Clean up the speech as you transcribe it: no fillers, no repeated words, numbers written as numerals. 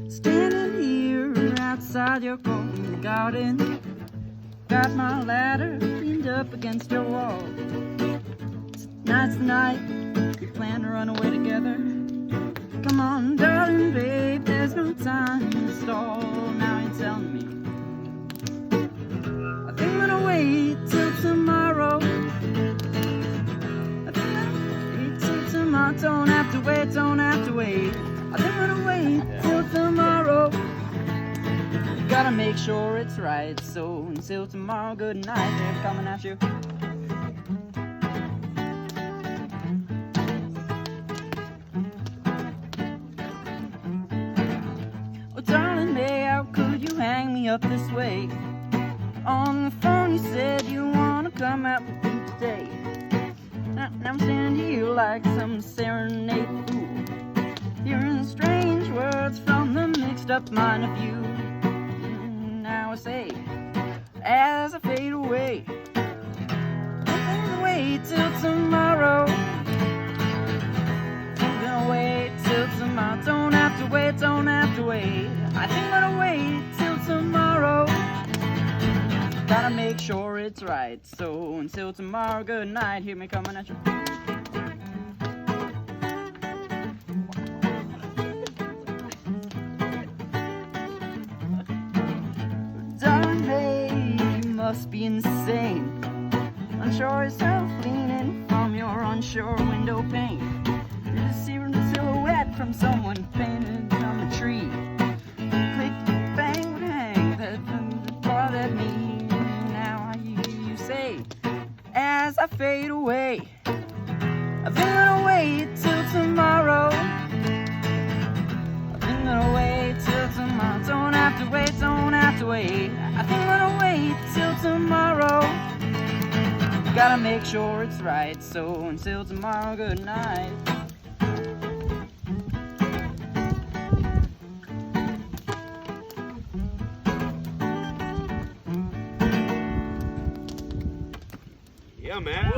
Standing here outside your golden garden, got my ladder leaned up against your wall. Tonight's the night, we plan to run away together. Come on, darling, babe, there's no time to stall. Now you're telling me I think I'm gonna wait till tomorrow. I think I'm gonna wait till tomorrow. Don't have to wait, don't have to wait. I think I'm gonna wait till tomorrow. Gotta make sure it's right. So until tomorrow, good night. They're coming at you. Oh, darling, babe, how could you hang me up this way? On the phone you said you wanna come out with me today. Now I'm standing here like some serenade fool, hearing strange words from the mixed up mind of you. Now I say, as I fade away, I'm gonna wait till tomorrow. I'm gonna wait till tomorrow. Don't have to wait, don't have to wait. I think I'm gonna wait till tomorrow. Gotta make sure it's right. So until tomorrow, good night. Hear me coming at you. Darling, babe, you must be insane. Unsure yourself, leaning from your unsure window pane. You're just seeing a silhouette from someone painted on a tree. Click, bang, bang, that bothered me. Now I hear you say, as I fade away, I've been gonna wait till tomorrow. I've been gonna wait till tomorrow. Don't have to wait, don't have to wait. I think I'm gonna wait till tomorrow. Gotta make sure it's right. So until tomorrow, good night. Yeah, man.